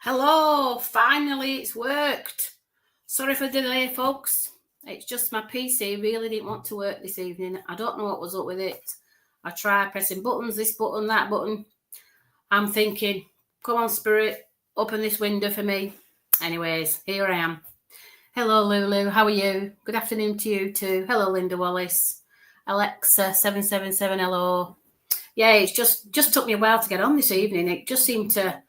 Hello, finally it's worked. Sorry for the delay, folks. It's just my PC really didn't want to work this evening. I don't know what was up with it. I tried pressing buttons, this button, that button. I'm thinking, come on, Spirit, open this window for me. Anyways, here I am. Hello, Lulu. How are you? Good afternoon to you too. Hello, Linda Wallace. Alexa 777. Hello. Yeah, it's just took me a while to get on this evening. It just seemed to,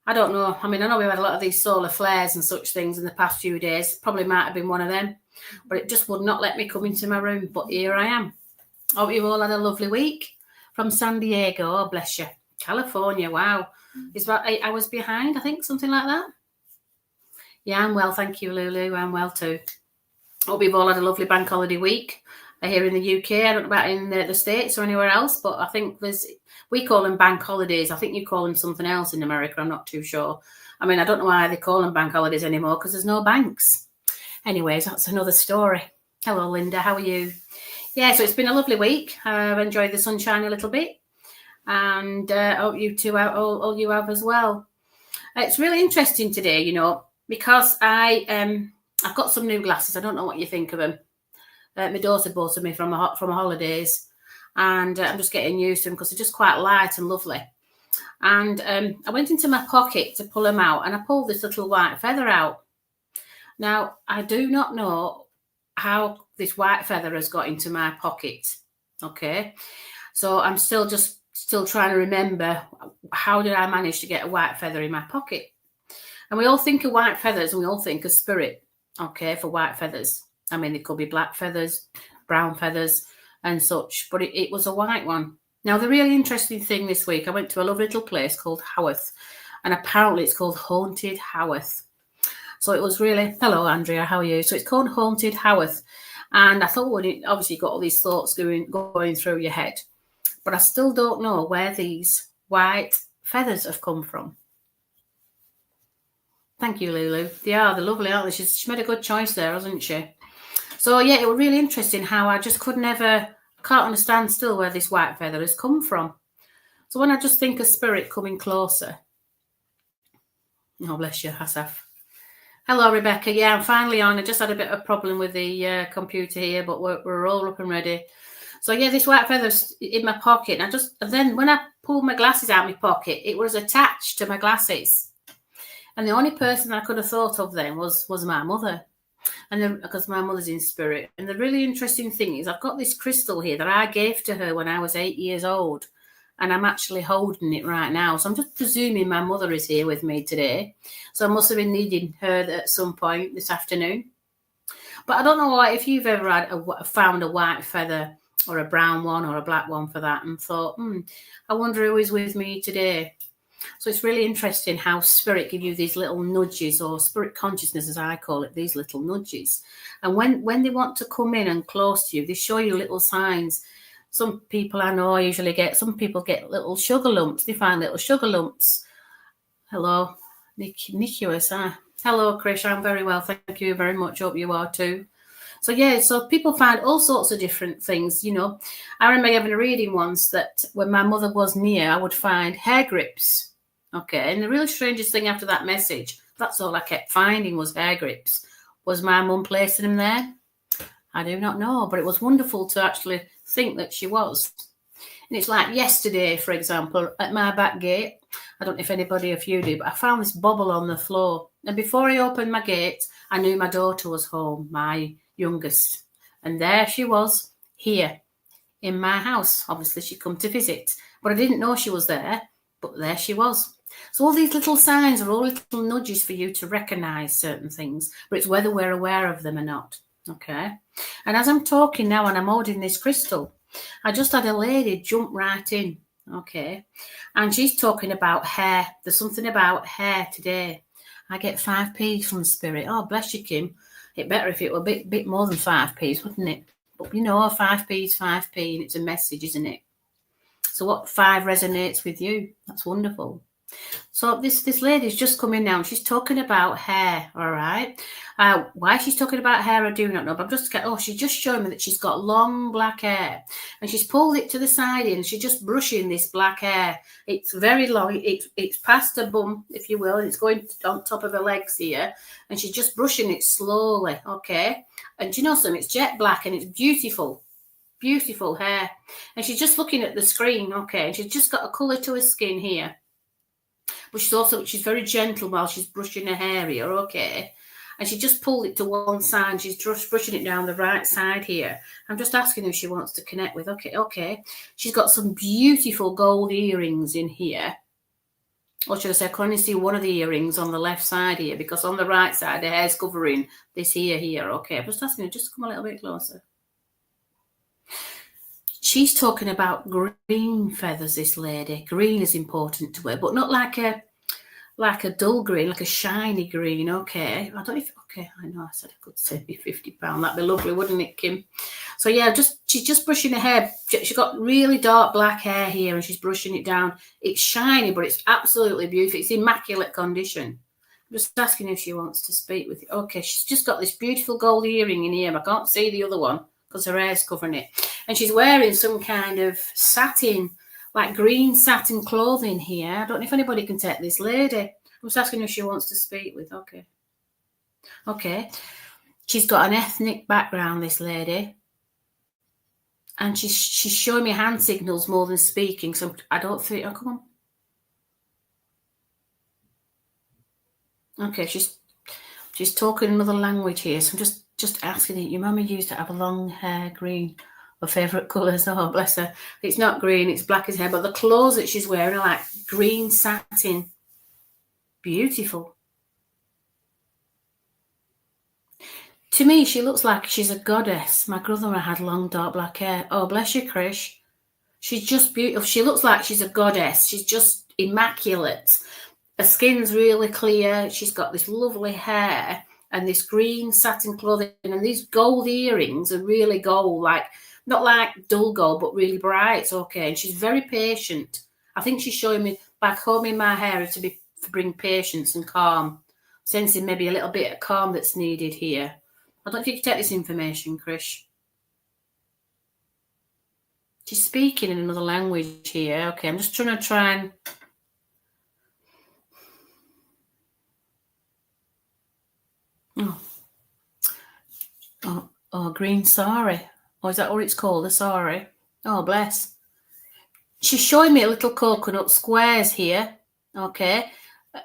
I don't know. I mean, I know we've had a lot of these solar flares and such things in the past few days. Probably might have been one of them. But it just would not let me come into my room. But here I am. Hope you've all had a lovely week. From San Diego. Oh, bless you. California. Wow. It's about 8 hours behind, I think. Something like that. Yeah, I'm well. Thank you, Lulu. I'm well too. Hope you've all had a lovely bank holiday week. Here in the UK. I don't know about in the States or anywhere else. But I think we call them bank holidays. I think you call them something else in America. I'm not too sure. I mean, I don't know why they call them bank holidays anymore because there's no banks. Anyways, that's another story. Hello, Linda. How are you? Yeah, so it's been a lovely week. I've enjoyed the sunshine a little bit. And I hope you two, all you have as well. It's really interesting today, you know, because I've got some new glasses. I don't know what you think of them. My daughter bought them me from holidays. And I'm just getting used to them because they're just quite light and lovely. And I went into my pocket to pull them out, and I pulled this little white feather out. Now, I do not know how this white feather has got into my pocket. Okay, so I'm still trying to remember how did I manage to get a white feather in my pocket. And we all think of white feathers, and we all think of spirit. Okay, for white feathers. I mean, it could be black feathers, brown feathers, and such, but it was a white one. Now, the really interesting thing this week, I went to a lovely little place called Haworth, and apparently it's called Haunted Haworth. So it was really, hello, Andrea, how are you? So it's called Haunted Haworth, and I thought, well, obviously, you got all these thoughts going through your head, but I still don't know where these white feathers have come from. Thank you, Lulu. They're lovely, aren't they? She made a good choice there, hasn't she? So, yeah, it was really interesting how I just can't understand still where this white feather has come from. So when I just think of spirit coming closer. Oh, bless you, Asaf. Hello, Rebecca. Yeah, I'm finally on. I just had a bit of a problem with the computer here, but we're all up and ready. So, yeah, this white feather's in my pocket. And then when I pulled my glasses out of my pocket, it was attached to my glasses. And the only person I could have thought of then was my mother. And because my mother's in spirit. And the really interesting thing is I've got this crystal here that I gave to her when I was 8 years old. And I'm actually holding it right now. So I'm just presuming my mother is here with me today. So I must have been needing her at some point this afternoon. But I don't know if you've ever found a white feather or a brown one or a black one for that and thought, I wonder who is with me today. So it's really interesting how spirit give you these little nudges, or spirit consciousness, as I call it, these little nudges. And when they want to come in and close to you, they show you little signs. Some people I know some people get little sugar lumps. They find little sugar lumps. Hello, Nikius. Hello, Krish. I'm very well. Thank you very much. Hope you are too. So, yeah, so people find all sorts of different things, you know. I remember having a reading once that when my mother was near, I would find hair grips. Okay, and the really strangest thing after that message, that's all I kept finding was hair grips. Was my mum placing them there? I do not know, but it was wonderful to actually think that she was. And it's like yesterday, for example, at my back gate, I don't know if anybody of you do, but I found this bubble on the floor. And before I opened my gate, I knew my daughter was home, my youngest. And there she was, here, in my house. Obviously, she'd come to visit, but I didn't know she was there, but there she was. So all these little signs are all little nudges for you to recognize certain things, but it's whether we're aware of them or not. Okay. And as I'm talking now and I'm holding this crystal, I just had a lady jump right in. Okay. And she's talking about hair. There's something about hair today. I get 5p from spirit. Oh, bless you, Kim. It better if it were a bit more than 5p, wouldn't it? But you know, 5p is 5p and it's a message, isn't it? So what 5 resonates with you? That's wonderful. So this lady's just come in now, and she's talking about hair, all right? Why she's talking about hair, I do not know, but I'm just, she's just showing me that she's got long black hair, and she's pulled it to the side and she's just brushing this black hair. It's very long, it's past her bum, if you will, and it's going on top of her legs here, and she's just brushing it slowly, okay? And do you know something? It's jet black, and it's beautiful. Beautiful hair. And she's just looking at the screen, okay, and she's just got a colour to her skin here. But she's very gentle while she's brushing her hair here, okay? And she just pulled it to one side. She's just brushing it down the right side here. I'm just asking if she wants to connect with. Okay. She's got some beautiful gold earrings in here. Or should I say, I can only see one of the earrings on the left side here, because on the right side, the hair's covering this here, okay? I'm just asking her just to come a little bit closer. She's talking about green feathers, this lady. Green is important to her, but not like a dull green, like a shiny green, okay? I don't know if, okay, I know I said I could save you £50. That'd be lovely, wouldn't it, Kim? So, yeah, she's just brushing her hair. She's got really dark black hair here, and she's brushing it down. It's shiny, but it's absolutely beautiful. It's immaculate condition. I'm just asking if she wants to speak with you. Okay, she's just got this beautiful gold earring in here. I can't see the other one because her hair's covering it. And she's wearing some kind of satin, like green satin clothing here. I don't know if anybody can take this lady. I was asking if she wants to speak with. Okay. She's got an ethnic background, this lady. And she's showing me hand signals more than speaking. So I don't think, come on. Okay, she's talking another language here. So I'm just asking you. Your mummy used to have a long hair, green. Her favourite colours. Oh, bless her. It's not green, it's black as hair. But the clothes that she's wearing are like green satin. Beautiful. To me, she looks like she's a goddess. My grandmother had long, dark black hair. Oh, bless you, Krish. She's just beautiful. She looks like she's a goddess. She's just immaculate. Her skin's really clear. She's got this lovely hair and this green satin clothing. And these gold earrings are really gold, like not like dull gold, but really bright, okay? And she's very patient. I think she's showing me by combing my hair to bring patience and calm, sensing maybe a little bit of calm that's needed here. I don't know if you can take this information, Krish. She's speaking in another language here. Okay, I'm just trying and... Oh, green sari. Oh, is that what it's called, a sari? Oh, bless. She's showing me little coconut squares here, okay?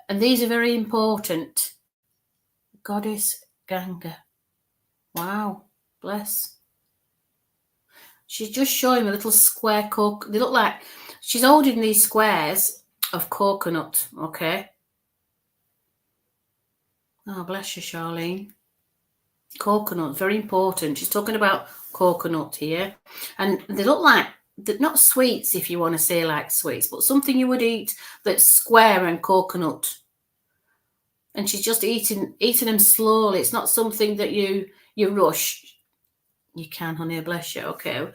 And these are very important. Goddess Ganga. Wow, bless. She's just showing me little square coconut. They look like she's holding these squares of coconut, okay? Oh, bless you, Charlene. Coconut, very important. She's talking about coconut here. And they look like, they're not sweets, if you want to say like sweets, but something you would eat that's square and coconut. And she's just eating them slowly. It's not something that you rush. You can, honey, bless you, okay.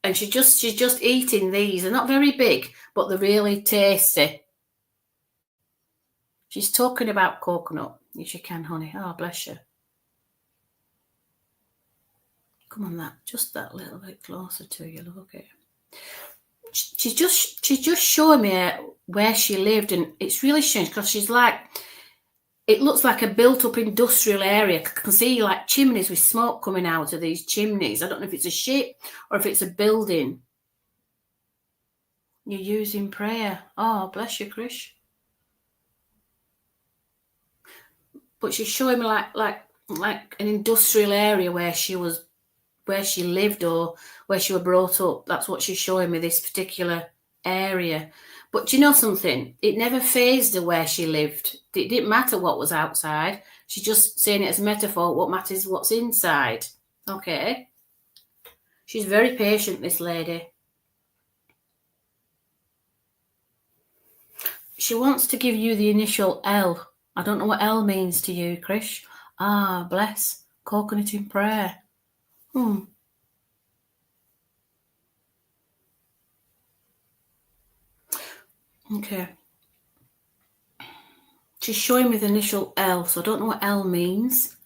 And she's just eating these. They're not very big, but they're really tasty. She's talking about coconut. Yes, you can, honey. Oh, bless you. Come on, just that little bit closer to you, love, okay. She's just showing me where she lived, and it's really strange because she's like, it looks like a built-up industrial area. I can see like chimneys with smoke coming out of these chimneys. I don't know if it's a ship or if it's a building. You're using prayer. Oh, bless you, Krish. But she's showing me like an industrial area where she lived or where she was brought up. That's what she's showing me, this particular area. But do you know something? It never phased her where she lived. It didn't matter what was outside. She's just saying it as a metaphor. What matters is what's inside. Okay. She's very patient, this lady. She wants to give you the initial L. I don't know what L means to you, Krish. Ah, bless. Coconut in prayer. Okay. She's showing me the initial L, so I don't know what L means.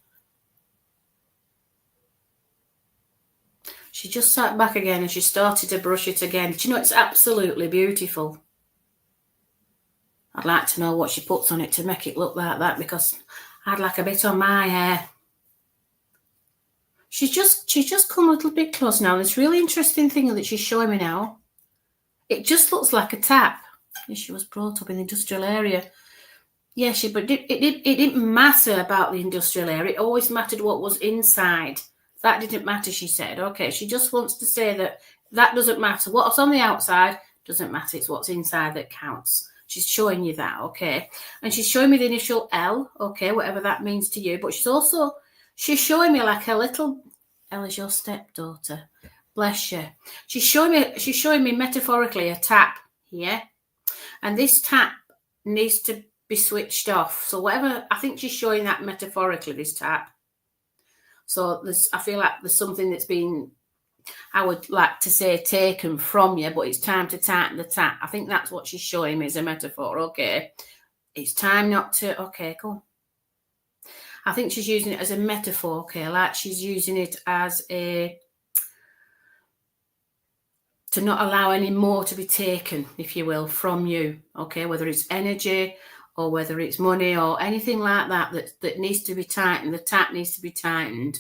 She just sat back again and she started to brush it again. Do you know, it's absolutely beautiful. I'd like to know what she puts on it to make it look like that, because I'd like a bit on my hair. She's just come a little bit close now. This really interesting thing that she's showing me now, it just looks like a tap. She was brought up in the industrial area. Yeah, but it didn't matter about the industrial area. It always mattered what was inside. That didn't matter, she said. Okay, she just wants to say that doesn't matter. What's on the outside doesn't matter. It's what's inside that counts. She's showing you that, okay? And she's showing me the initial L, okay, whatever that means to you. But she's showing me like a little, L is your stepdaughter. Bless you. She's showing me metaphorically a tap here. And this tap needs to be switched off. So whatever, I think she's showing that metaphorically, this tap. So I feel like there's something that's been, I would like to say, taken from you, but it's time to tighten the tap. I think that's what she's showing me as a metaphor. Okay, it's time not to, okay, go on. I think she's using it as a metaphor, okay, like she's using it as to not allow any more to be taken, if you will, from you, okay, whether it's energy or whether it's money or anything like that needs to be tightened. The tap needs to be tightened.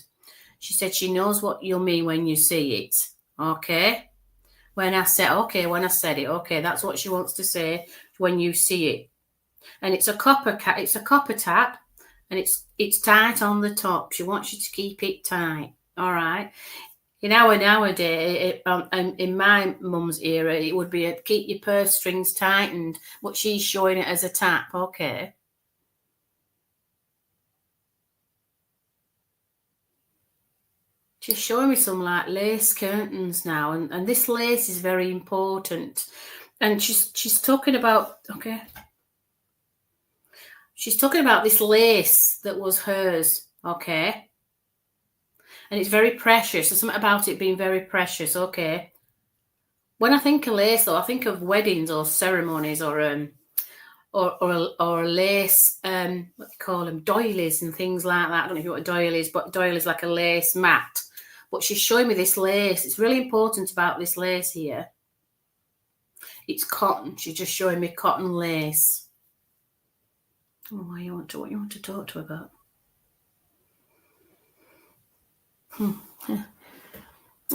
She said she knows what you'll mean when you see it, okay? When I said it, okay, that's what she wants to say when you see it. And it's a copper tap, and it's tight on the top. She wants you to keep it tight, all right? Nowadays, in my mum's era, it would be keep your purse strings tightened, but she's showing it as a tap, okay? She's showing me some like lace curtains now, and this lace is very important. And she's talking about, okay, she's talking about this lace that was hers, okay? And it's very precious. There's something about it being very precious, okay? When I think of lace, though, I think of weddings or ceremonies or lace, what do you call them, doilies and things like that. I don't know if you know what a doily is, but doily is like a lace mat. But she's showing me this lace. It's really important about this lace here. It's cotton. She's just showing me cotton lace. Oh, what you want to talk to her about?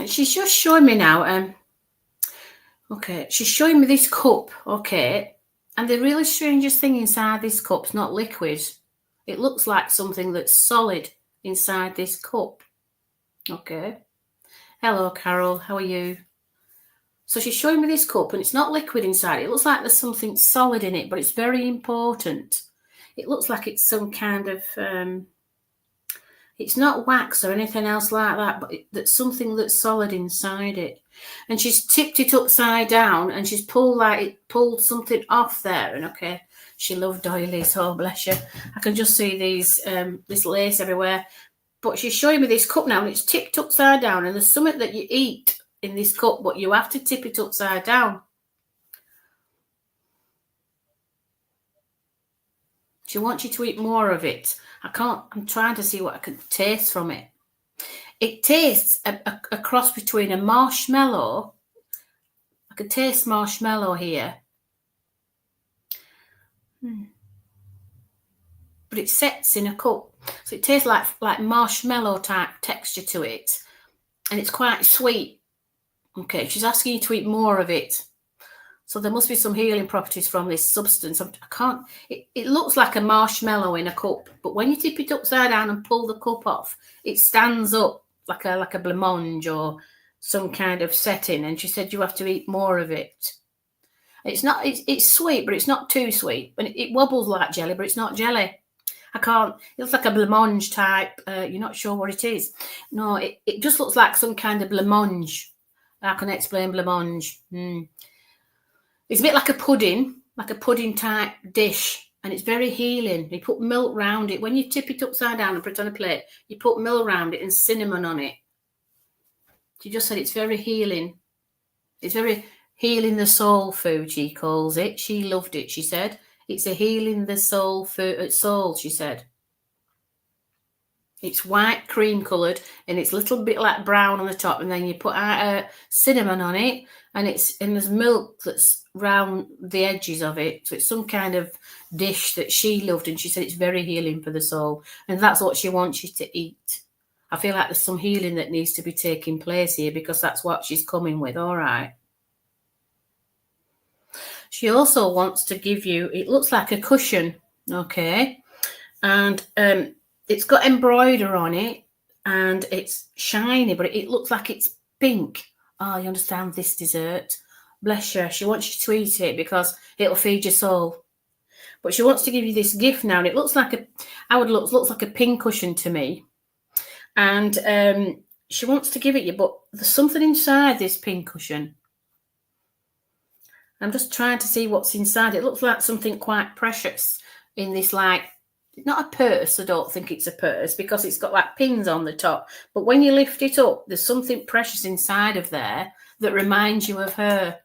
She's just showing me now. Okay, she's showing me this cup. Okay, and the really strangest thing inside this cup's not liquid. It looks like something that's solid inside this cup. Okay. Hello, Carol. How are you? So she's showing me this cup, and it's not liquid inside. It looks like there's something solid in it, but it's very important. It looks like it's some kind of it's not wax or anything else like that, but that's something that's solid inside it. And she's tipped it upside down, and she's pulled something off there. And okay, she loved doilies. Oh, bless you. I can just see this lace everywhere. But she's showing me this cup now, and it's tipped upside down. And there's something that you eat in this cup, but you have to tip it upside down. She wants you to eat more of it. I'm trying to see what I can taste from it. It tastes a cross between a marshmallow. I can taste marshmallow here. But it sets in a cup. So it tastes like marshmallow type texture to it. And it's quite sweet. Okay, she's asking you to eat more of it. So there must be some healing properties from this substance. It looks like a marshmallow in a cup, but when you tip it upside down and pull the cup off, it stands up like a blancmange or some kind of setting. And she said you have to eat more of it. It's sweet, but it's not too sweet. And it wobbles like jelly, but it's not jelly. It looks like a blancmange type. You're not sure what it is. No, it just looks like some kind of blancmange. I can explain blancmange. It's a bit like a pudding type dish, and it's very healing. You put milk round it. When you tip it upside down and put it on a plate, you put milk round it and cinnamon on it. She just said it's very healing. It's very healing the soul food, she calls it. She loved it, she said. It's a healing the soul, soul, she said. It's white cream coloured and it's a little bit like brown on the top, and then you put cinnamon on it, and there's milk that's round the edges of it. So it's some kind of dish that she loved, and she said it's very healing for the soul, and that's what she wants you to eat. I feel like there's some healing that needs to be taking place here, because that's what she's coming with. All right. She also wants to give you, it looks like a cushion, okay, and it's got embroidery on it, and it's shiny, but it looks like it's pink. Oh, you understand this dessert? Bless her. She wants you to eat it because it'll feed your soul. But she wants to give you this gift now, and it looks like looks like a pink cushion to me. And she wants to give it you, but there's something inside this pink cushion. I'm just trying to see what's inside. It looks like something quite precious in this, like, not a purse. I don't think it's a purse because it's got like pins on the top. But when you lift it up, there's something precious inside of there that reminds you of her.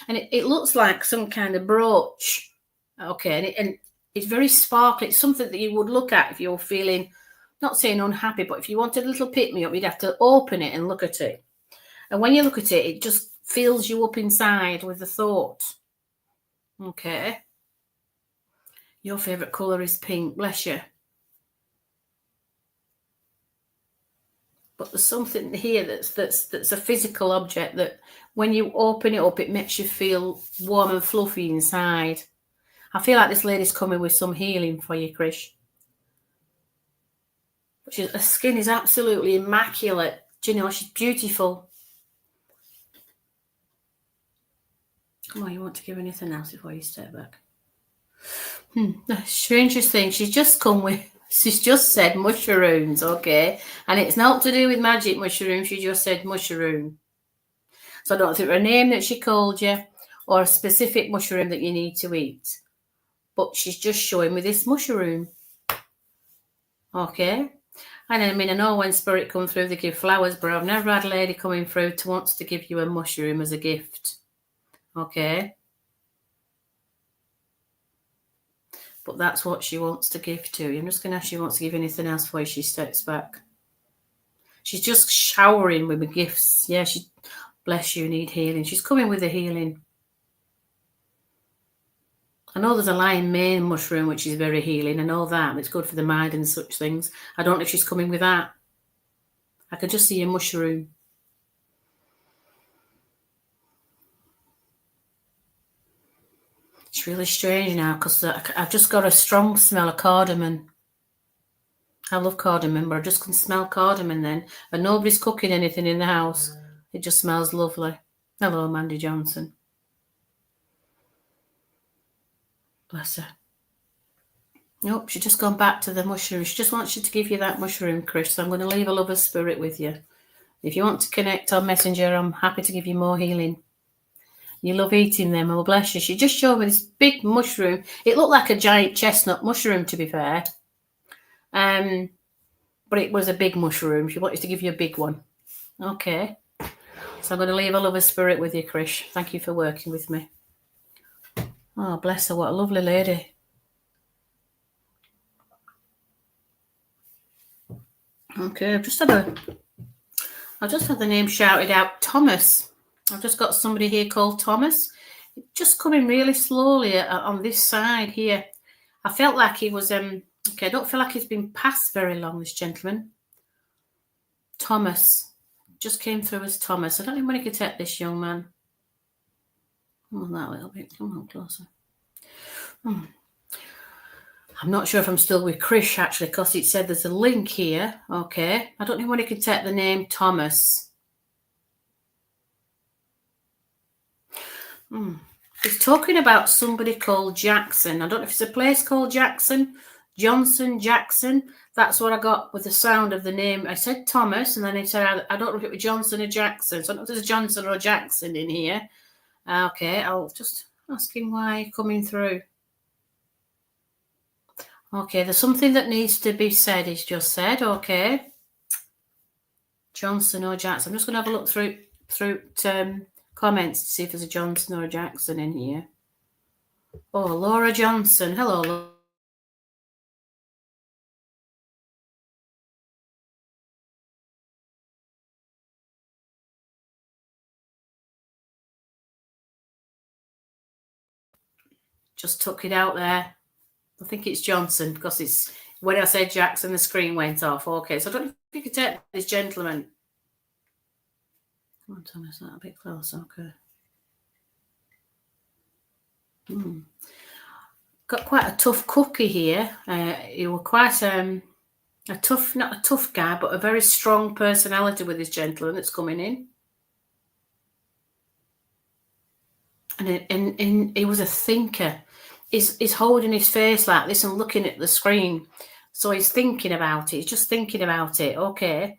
And it looks like some kind of brooch. Okay, and it's very sparkly. It's something that you would look at if you're feeling, not saying unhappy, but if you wanted a little pick-me-up, you'd have to open it and look at it. And when you look at it, it just fills you up inside with the thought. Okay. Your favourite colour is pink. Bless you. But there's something here that's a physical object that when you open it up, it makes you feel warm and fluffy inside. I feel like this lady's coming with some healing for you, Krish. Her skin is absolutely immaculate. Do you know, she's beautiful. Come on, you want to give anything else before you step back? The strangest thing, she's just said mushrooms, okay? And it's not to do with magic mushroom, she just said mushroom. So I don't think a name that she called you or a specific mushroom that you need to eat. But she's just showing me this mushroom. Okay? And I mean, I know when spirit come through, they give flowers, but I've never had a lady coming through to wants to give you a mushroom as a gift. Okay? But that's what she wants to give to you. I'm just going to ask if she wants to give anything else before she steps back. She's just showering with the gifts. Yeah, she, bless you, need healing. She's coming with the healing. I know there's a lion mane mushroom, which is very healing. I know that. It's good for the mind and such things. I don't know if she's coming with that. I can just see a mushroom. It's really strange now because I've just got a strong smell of cardamom. I love cardamom, but I just can smell cardamom then. And nobody's cooking anything in the house. It just smells lovely. Hello, Mandy Johnson. Bless her. Nope, she's just gone back to the mushroom. She just wants you to give you that mushroom, Chris. So I'm going to leave a lover's spirit with you. If you want to connect on Messenger, I'm happy to give you more healing. You love eating them. Oh, bless you. She just showed me this big mushroom. It looked like a giant chestnut mushroom, to be fair. But it was a big mushroom. She wanted to give you a big one. Okay. So I'm going to leave a lover's spirit with you, Krish. Thank you for working with me. Oh, bless her. What a lovely lady. Okay, I've just had the name shouted out, Thomas. I've just got somebody here called Thomas. Just coming really slowly on this side here. I felt like he was, okay, I don't feel like he's been passed very long, this gentleman. Thomas. Just came through as Thomas. I don't know when he could take this young man. Come on, that little bit. Come on, closer. I'm not sure if I'm still with Krish, actually, because it said there's a link here. Okay. I don't know when he could take the name Thomas. He's talking about somebody called Jackson. I don't know if it's a place called Jackson. Jackson. That's what I got with the sound of the name. I said Thomas, and then he said, I don't know if it was Johnson or Jackson. So I don't know if there's a Johnson or a Jackson in here. Okay, I'll just ask him why he's coming through. Okay, there's something that needs to be said, he's just said. Okay. Johnson or Jackson. I'm just going to have a look through comments to see if there's a Johnson or a Jackson in here. Oh, Laura Johnson. Hello, Laura. Just took it out there. I think it's Johnson because it's when I said Jackson, the screen went off. Okay, so I don't know if you could take this gentleman. Come on, Thomas, that a bit close. Okay. Got quite a tough cookie here. He was quite a tough, not a tough guy, but a very strong personality with this gentleman that's coming in. And he was a thinker. He's holding his face like this and looking at the screen. So he's thinking about it. He's just thinking about it. Okay.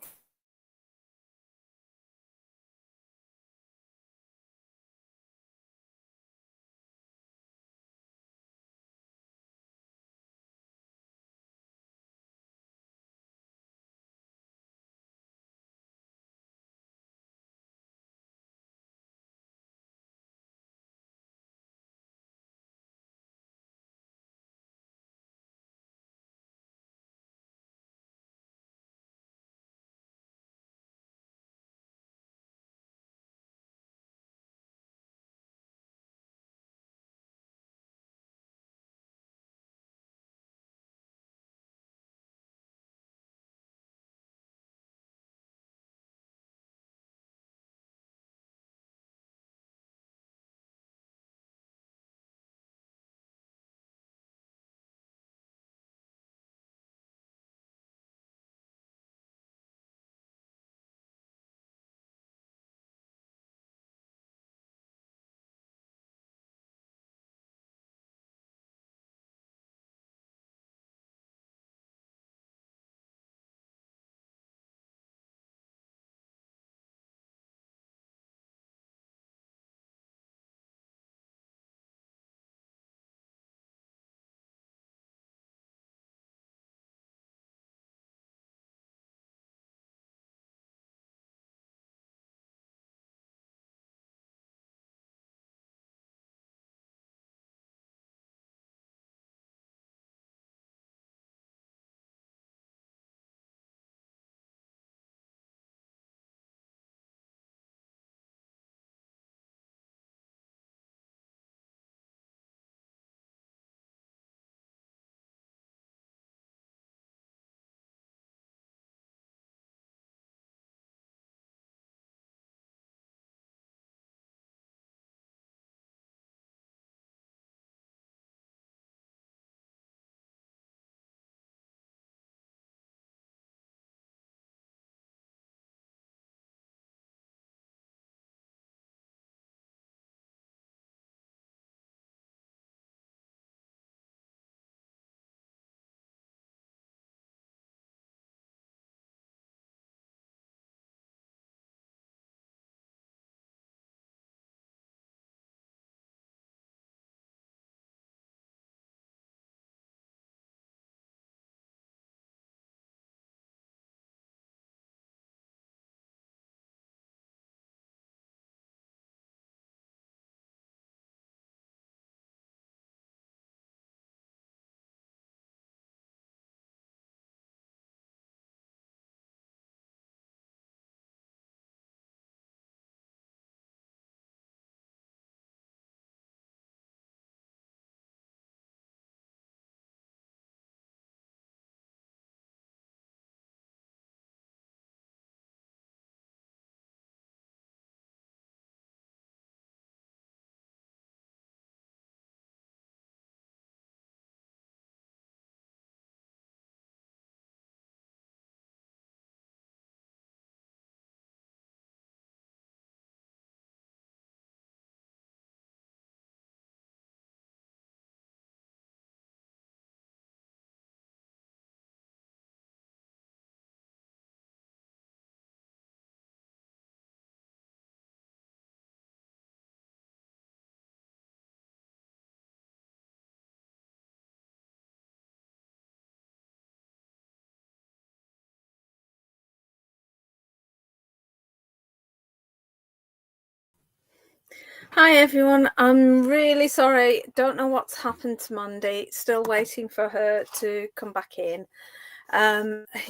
Hi everyone, I'm really sorry. Don't know what's happened to Mandy. Still waiting for her to come back in.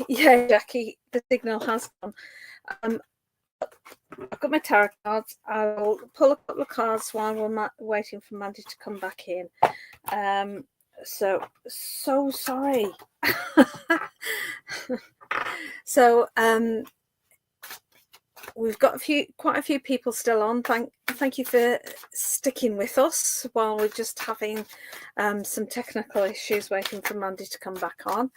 Yeah, Jackie, the signal has gone. I've got my tarot cards. I'll pull a couple of cards while we're waiting for Mandy to come back in. So sorry. So we've got quite a few people still on. Thank you for sticking with us while we're just having some technical issues waiting for Mandy to come back on.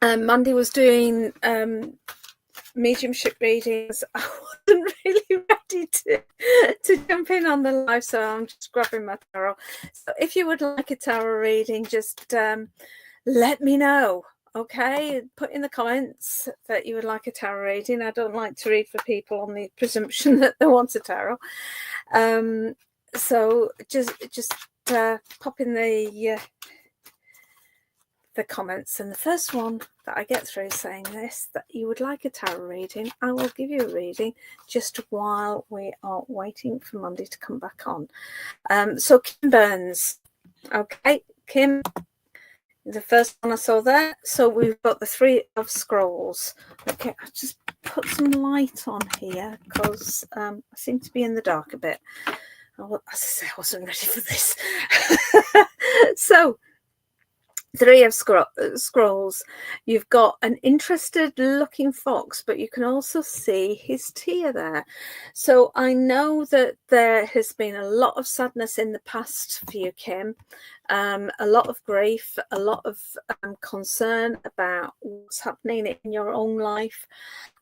Mandy was doing mediumship readings. I wasn't really ready to jump in on the live, so I'm just grabbing my tarot. So if you would like a tarot reading, just let me know. Okay, put in the comments that you would like a tarot reading. I don't like to read for people on the presumption that they want a tarot. So just pop in the comments, and the first one that I get through saying this, that you would like a tarot reading, I will give you a reading just while we are waiting for Mandy to come back on. So Kim Burns. Okay, Kim, the first one I saw there. So we've got the Three of Scrolls. Okay, I'll just put some light on here because I seem to be in the dark a bit. As I say, I wasn't ready for this. So Three of Scrolls. You've got an interested looking fox, but you can also see his tear there. So I know that there has been a lot of sadness in the past for you, Kim. A lot of grief, a lot of concern about what's happening in your own life.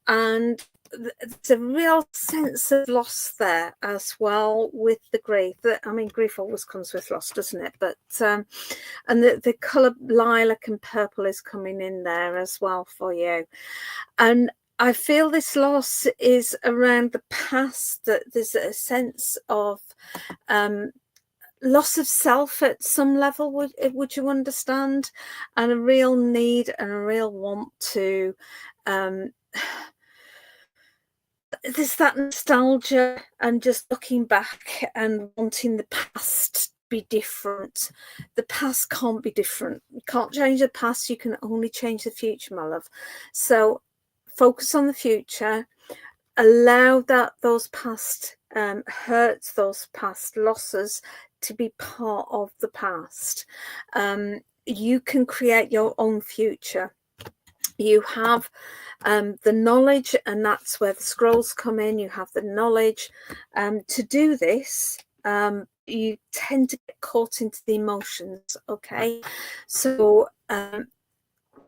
And there's a real sense of loss there as well with the grief. I mean, grief always comes with loss, doesn't it? But and the colour lilac and purple is coming in there as well for you. And I feel this loss is around the past, that there's a sense of loss of self at some level, would you understand? And a real need and a real want to there's that nostalgia and just looking back and wanting the past to be different. The past can't be different. You can't change the past. You can only change the future, my love. So focus on the future. Allow those past hurts, those past losses to be part of the past. You can create your own future. You have the knowledge, and that's where the scrolls come in. You have the knowledge to do this. You tend to get caught into the emotions. Okay, so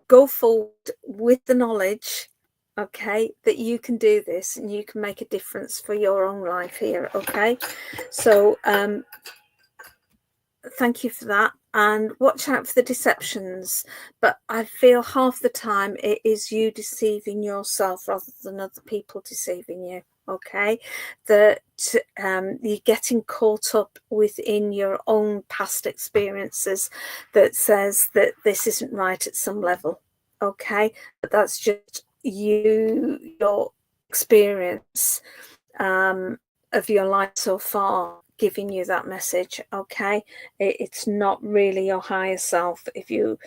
go forward with the knowledge, okay, that you can do this and you can make a difference for your own life here. Okay, so thank you for that. And watch out for the deceptions, but I feel half the time it is you deceiving yourself rather than other people deceiving you. Okay, that you're getting caught up within your own past experiences that says that this isn't right at some level. Okay, but that's just your experience of your life so far giving you that message. Okay, it's not really your higher self. If you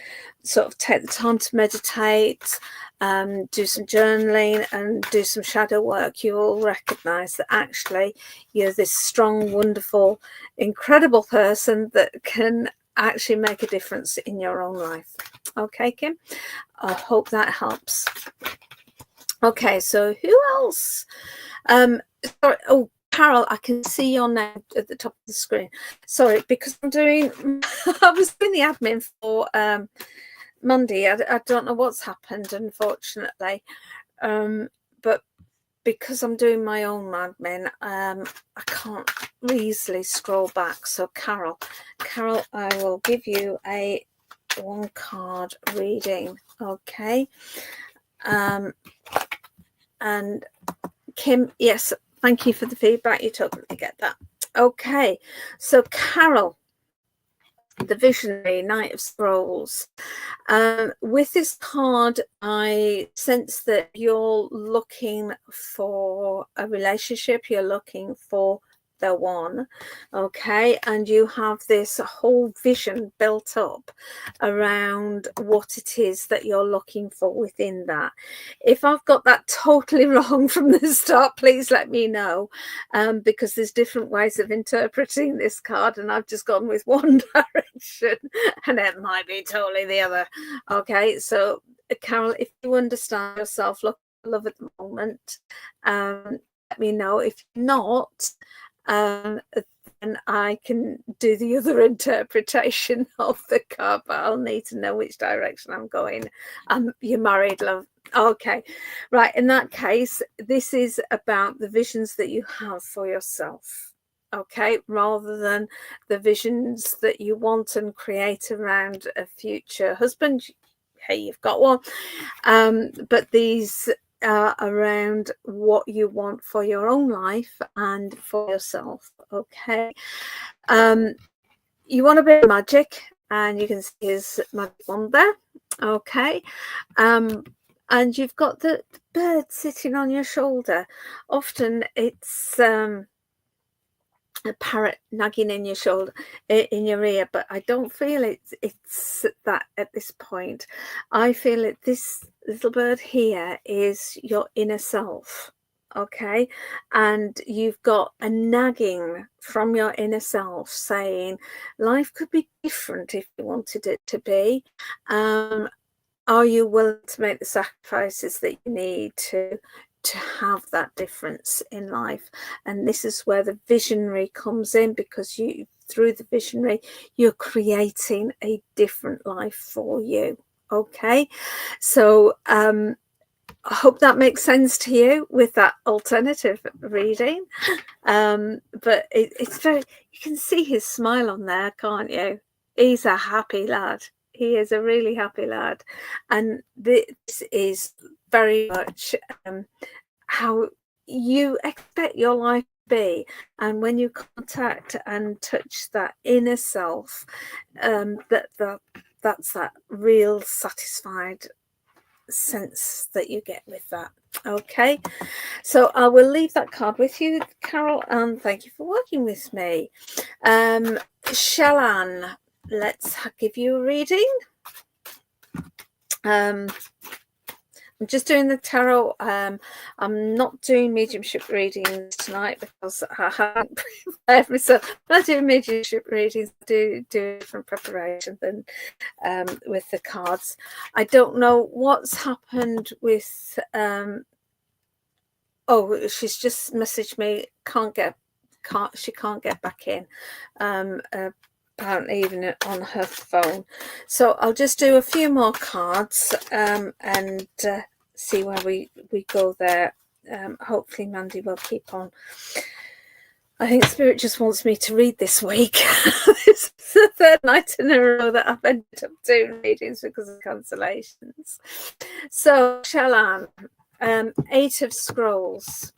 sort of take the time to meditate, do some journaling and do some shadow work, you will recognize that actually you're this strong, wonderful, incredible person that can actually make a difference in your own life. Okay, Kim, I hope that helps. Okay, so who else? Sorry, oh, Carol, I can see your name at the top of the screen. Sorry, because I was doing the admin for Monday. I don't know what's happened, unfortunately. But because I'm doing my own admin, I can't easily scroll back. So Carol, I will give you a 1-card reading. Okay. And Kim, yes, thank you for the feedback. You totally get that. Okay, so Carol, the Visionary, Knight of Scrolls. With this card, I sense that you're looking for a relationship, you're looking for the one, okay, and you have this whole vision built up around what it is that you're looking for within that. If I've got that totally wrong from the start, please let me know, because there's different ways of interpreting this card, and I've just gone with one direction and it might be totally the other. Okay, so Carol, if you understand yourself, love at the moment, let me know. If not, then I can do the other interpretation of the card, but I'll need to know which direction I'm going. You're married, love. Okay, right. In that case, this is about the visions that you have for yourself. Okay, rather than the visions that you want and create around a future husband. Hey, you've got one. But these around what you want for your own life and for yourself. Okay, you want a bit of magic, and you can see his magic wand there. Okay, and you've got the bird sitting on your shoulder. Often it's a parrot nagging in your shoulder, in your ear, but I don't feel it's that at this point. I feel that this little bird here is your inner self. Okay, and you've got a nagging from your inner self saying life could be different if you wanted it to be. Are you willing to make the sacrifices that you need to have that difference in life? And this is where the visionary comes in, because you, through the visionary, you're creating a different life for you. Okay, so I hope that makes sense to you with that alternative reading. But it's very, you can see his smile on there, can't you? He's a happy lad. He is a really happy lad, and this is very much how you expect your life to be. And when you contact and touch that inner self, that's that real satisfied sense that you get with that. Okay, so I will leave that card with you, Carol, and thank you for working with me. Shallan, let's give you a reading. I'm just doing the tarot. I'm not doing mediumship readings tonight because I haven't prepared myself. When I do mediumship readings, I do a different preparation than with the cards. I don't know what's happened with. Oh, she's just messaged me. She can't get back in. Apparently even on her phone. So I'll just do a few more cards and see where we go there. Hopefully Mandy will keep on. I think Spirit just wants me to read this week. This is the third night in a row that I've ended up doing readings because of cancellations. So Shallan, 8 of Scrolls.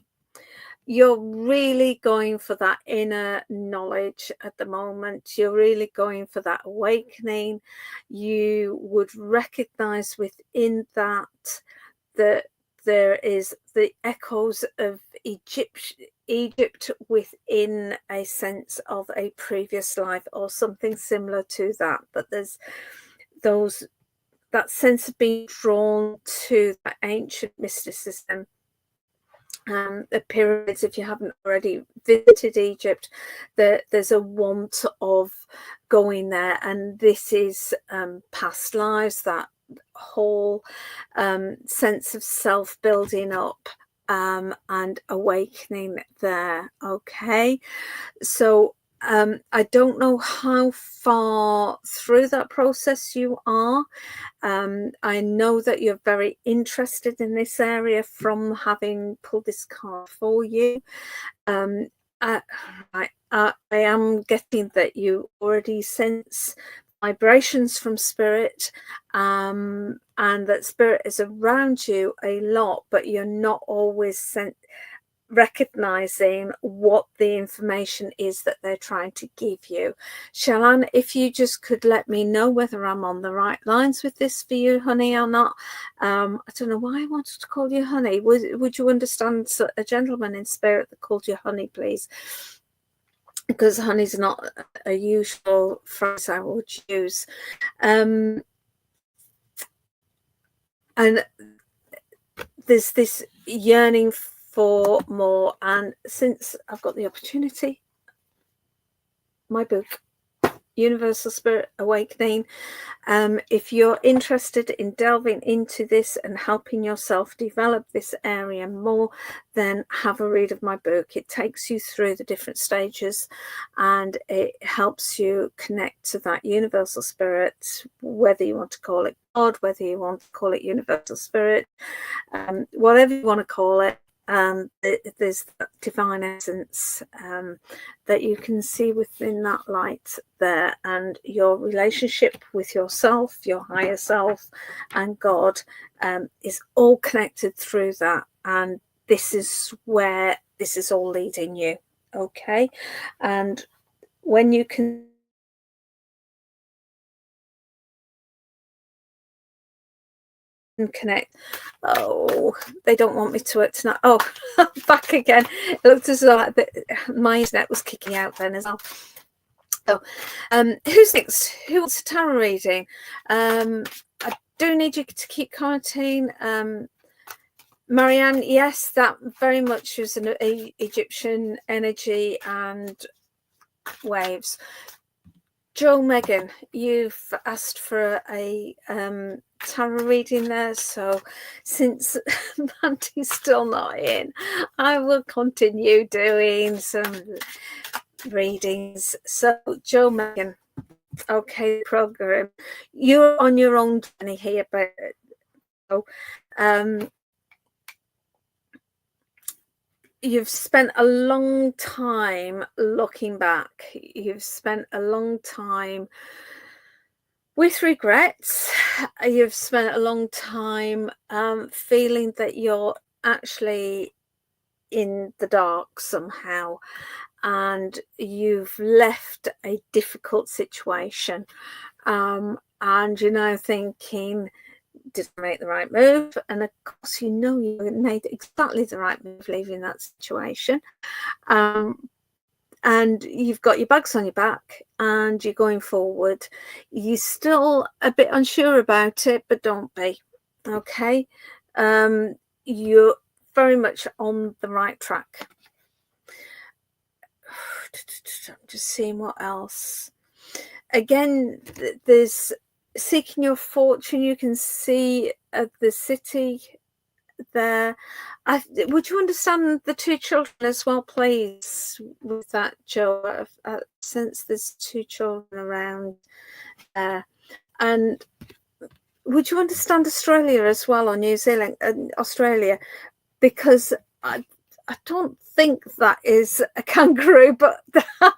You're really going for that inner knowledge at the moment. You're really going for that awakening. You would recognize within that there is the echoes of Egypt within a sense of a previous life or something similar to that. But there's that sense of being drawn to that ancient mysticism. The pyramids, if you haven't already visited Egypt, there's a want of going there, and this is past lives, that whole sense of self building up and awakening there. Okay, so I don't know how far through that process you are. I know that you're very interested in this area from having pulled this card for you. I am getting that you already sense vibrations from Spirit, and that Spirit is around you a lot, but you're not always recognizing what the information is that they're trying to give you. Shallan, if you just could let me know whether I'm on the right lines with this for you, honey, or not. I don't know why I wanted to call you honey. Would you understand a gentleman in spirit that called you honey, please? Because honey's not a usual phrase I would use. And there's this yearning for more, and since I've got the opportunity, my book, Universal Spirit Awakening, if you're interested in delving into this and helping yourself develop this area more, then have a read of my book. It takes you through the different stages and it helps you connect to that universal spirit, whether you want to call it God, whether you want to call it universal spirit, whatever you want to call it. There's that divine essence that you can see within that light there, and your relationship with yourself, your higher self, and God is all connected through that, and this is where this is all leading you. Okay, and when you can connect. Oh, they don't want me to work tonight. Oh, back again. It looked as though my internet was kicking out then as well. Oh, who's next? Who wants a tarot reading? I do need you to keep commenting. Marianne, yes, that very much is an Egyptian energy and waves. Joe, Megan, you've asked for a tarot reading there, so since Mandy's still not in, I will continue doing some readings. So Joe, Megan, okay, program, you're on your own journey here, but you've spent a long time looking back. You've spent a long time with regrets. You've spent a long time feeling that you're actually in the dark somehow, and you've left a difficult situation, and you're now thinking, did I make the right move? And of course, you know you made exactly the right move leaving that situation. And you've got your bags on your back and you're going forward. You're still a bit unsure about it, but don't be. Okay? You're very much on the right track. I'm just seeing what else. Again, there's seeking your fortune. You can see the city there. Would you understand the two children as well, please, with that, Joe? I sense there's two children around there. And would you understand Australia as well, or New Zealand and Australia? Because I don't think that is a kangaroo, but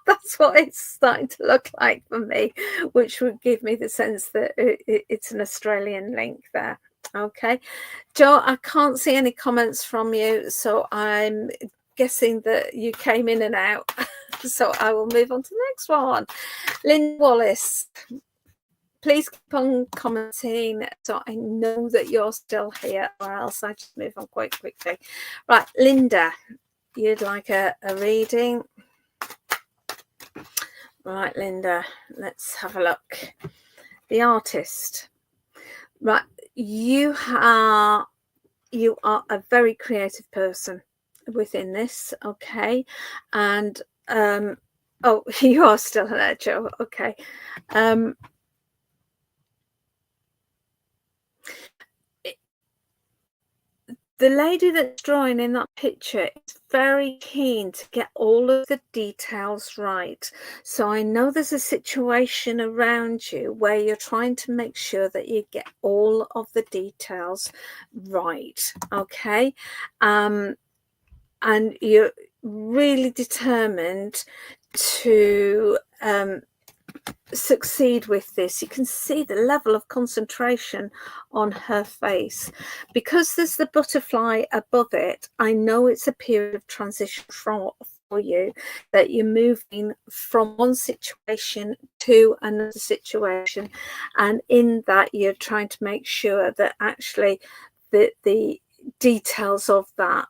that's what it's starting to look like for me, which would give me the sense that it's an Australian link there. Okay, Joe, I can't see any comments from you, so I'm guessing that you came in and out. So I will move on to the next one. Lynn Wallace, please keep on commenting so I know that you're still here, or else I just move on quite quickly. Right, Linda, you'd like a reading? Right, Linda, let's have a look. The Artist. Right, you are a very creative person within this, okay? And oh, you are still there, Joe. Okay. The lady that's drawing in that picture is very keen to get all of the details right. So I know there's a situation around you where you're trying to make sure that you get all of the details right, okay? And you're really determined to succeed with this. You can see the level of concentration on her face. Because there's the butterfly above it, I know it's a period of transition for you, that you're moving from one situation to another situation, and in that you're trying to make sure that actually the details of that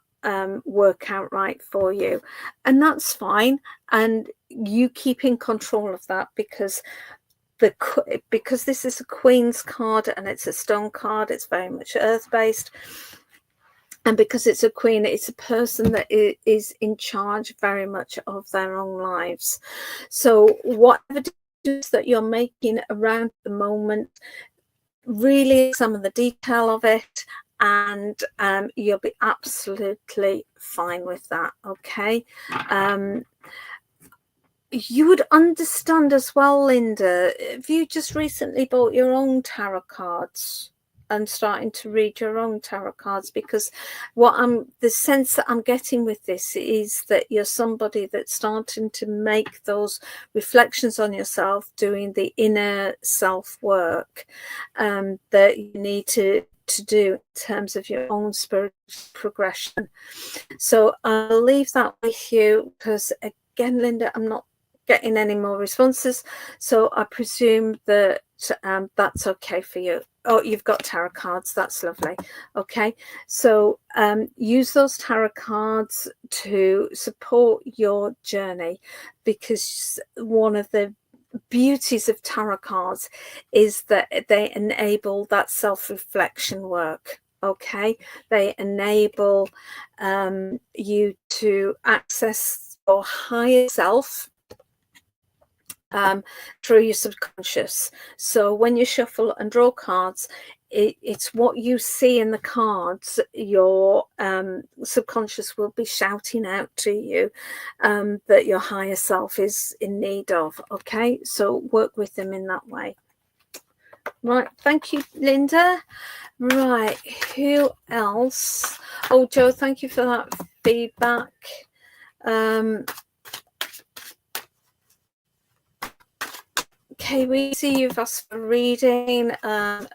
work out right for you, and that's fine, and you keep in control of that, because this is a Queen's card and it's a stone card, it's very much earth-based, and because it's a queen, it's a person that is in charge very much of their own lives. So whatever decisions that you're making around the moment, really examine the detail of it, and you'll be absolutely fine with that. Okay. You would understand as well, Linda, if you just recently bought your own tarot cards and starting to read your own tarot cards, because the sense that I'm getting with this is that you're somebody that's starting to make those reflections on yourself, doing the inner self work that you need to do in terms of your own spiritual progression. So I'll leave that with you, because again, Linda, I'm not getting any more responses, so I presume that that's okay for you. Oh, you've got tarot cards, that's lovely. Okay, so use those tarot cards to support your journey, because one of the beauties of tarot cards is that they enable that self-reflection work. Okay, they enable you to access your higher self through your subconscious. So when you shuffle and draw cards, it's what you see in the cards your subconscious will be shouting out to you that your higher self is in need of. Okay, so work with them in that way. Right, thank you, Linda. Right, who else? Oh, Joe, thank you for that feedback. Okay, we see you've asked for reading. I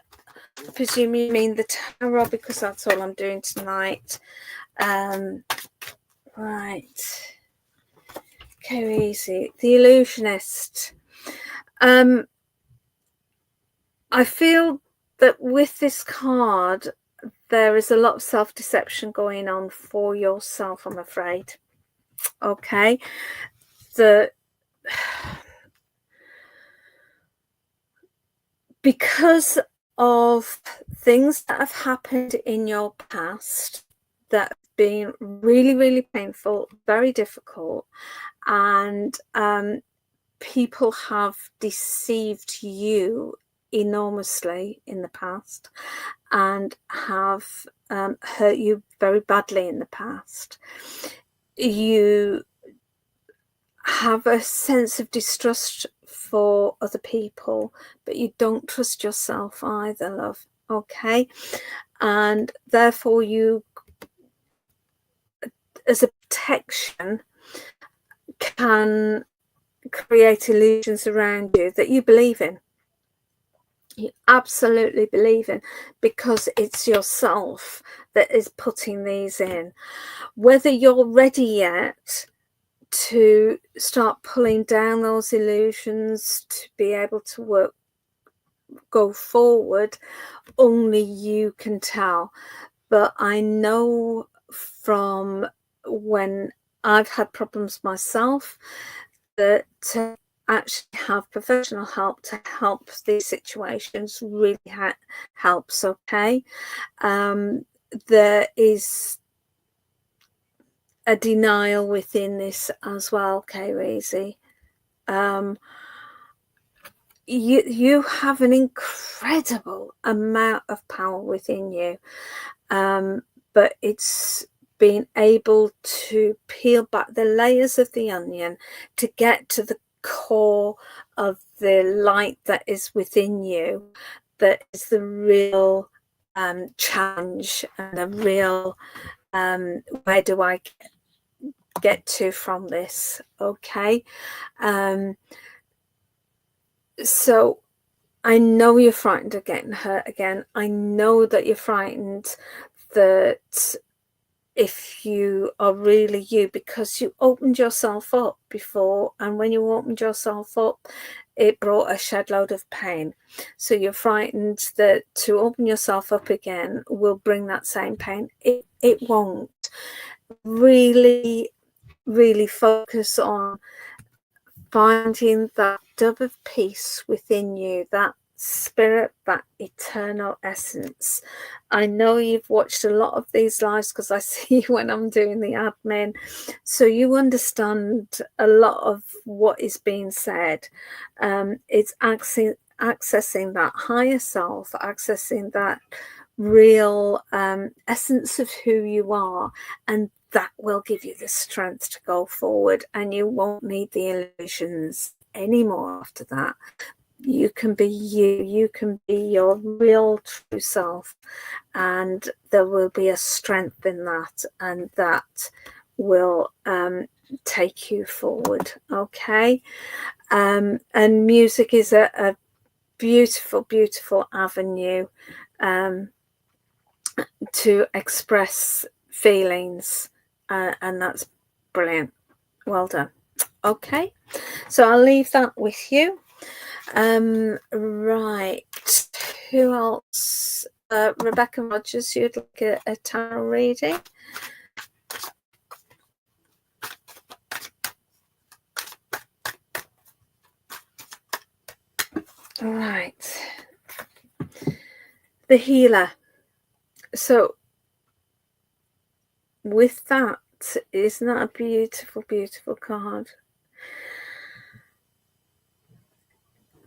presume you mean the tarot, because that's all I'm doing tonight. Right. Okay, easy. The Illusionist. I feel that with this card, there is a lot of self-deception going on for yourself, I'm afraid. Okay. Because of things that have happened in your past that have been really, really painful, very difficult, and people have deceived you enormously in the past and have hurt you very badly in the past. You have a sense of distrust for other people, but you don't trust yourself either, love. Okay, and therefore you, as a protection, can create illusions around you that you believe in. You absolutely believe in, because it's yourself that is putting these in. Whether you're ready yet to start pulling down those illusions to be able to go forward, only you can tell. But I know from when I've had problems myself that to actually have professional help to help these situations really helps. Okay, there is a denial within this as well, K-Weezy. You have an incredible amount of power within you, but it's being able to peel back the layers of the onion to get to the core of the light that is within you, that is the real challenge, and the real where do I get to from this? Okay, So I know you're frightened of getting hurt again. I know that you're frightened that if you are really you, because you opened yourself up before, and when you opened yourself up, it brought a shed load of pain. So you're frightened that to open yourself up again will bring that same pain. It won't. Really, really focus on finding that dove of peace within you, that spirit, that eternal essence. I know you've watched a lot of these lives because I see you when I'm doing the admin, so you understand a lot of what is being said. It's accessing that higher self, accessing that real essence of who you are, and that will give you the strength to go forward, and you won't need the illusions anymore after that. You can be you can be your real true self, and there will be a strength in that, and that will take you forward. Okay. And music is a beautiful, beautiful avenue to express feelings, and that's brilliant. Well done. Okay, so I'll leave that with you. Right, who else? Rebecca Rogers, you'd like a tarot reading? All right, the healer. So with that, isn't that a beautiful, beautiful card?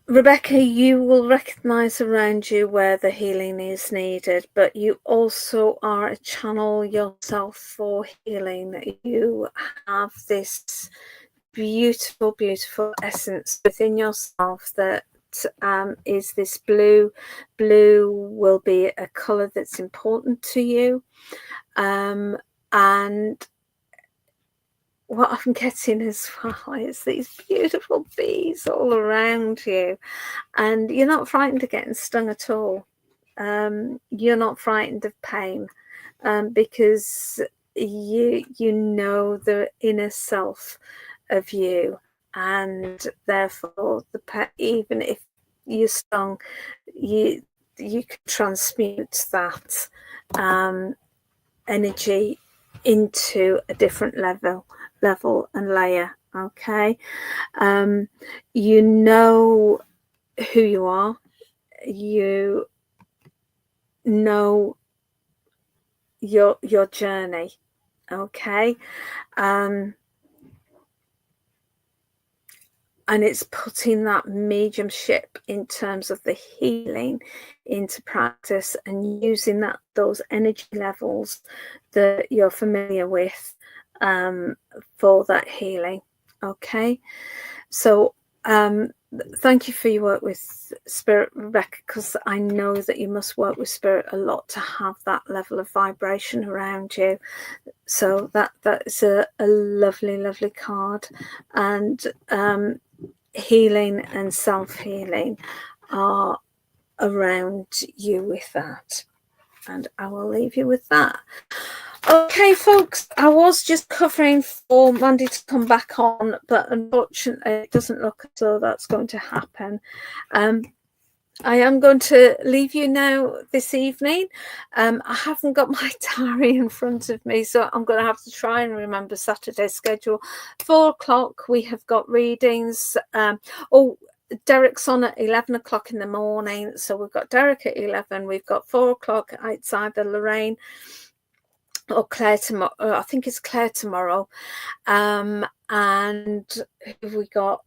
Rebecca, you will recognize around you where the healing is needed, but you also are a channel yourself for healing. You have this beautiful, beautiful essence within yourself that is this blue. Blue will be a color that's important to you. And what I'm getting as well is these beautiful bees all around you, and you're not frightened of getting stung at all. You're not frightened of pain, because you know the inner self of you, and therefore even if you're stung, you can transmute that energy into a different level and layer. Okay. You know who you are, you know your journey. Okay. And it's putting that mediumship in terms of the healing into practice, and using those energy levels that you're familiar with for that healing. Okay, so thank you for your work with Spirit, Rebecca, because I know that you must work with Spirit a lot to have that level of vibration around you. So that is a lovely, lovely card. And healing and self-healing are around you with that. And I will leave you with that. Okay, folks, I was just covering for Mandy to come back on, but unfortunately it doesn't look as though that's going to happen. I am going to leave you now this evening. I haven't got my diary in front of me, so I'm going to have to try and remember Saturday's schedule. 4 o'clock, we have got readings. Derek's on at 11 o'clock in the morning. So we've got Derek at 11. We've got 4 o'clock. It's either Lorraine or Claire tomorrow. I think it's Claire tomorrow. And who have we got?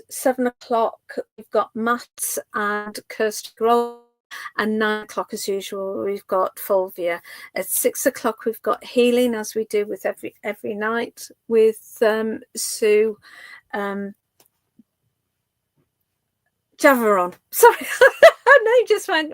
7 o'clock, we've got Matt and Kirsty Grove, and 9 o'clock as usual we've got Fulvia. At 6 o'clock we've got healing, as we do with every night with Sue Javaron. Sorry, I know you just went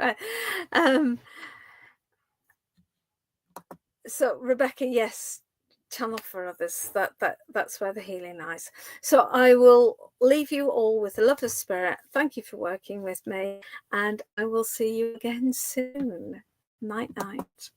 so Rebecca, yes, channel for others. That's where the healing lies. So I will leave you all with the love of spirit. Thank you for working with me, and I will see you again soon. Night night.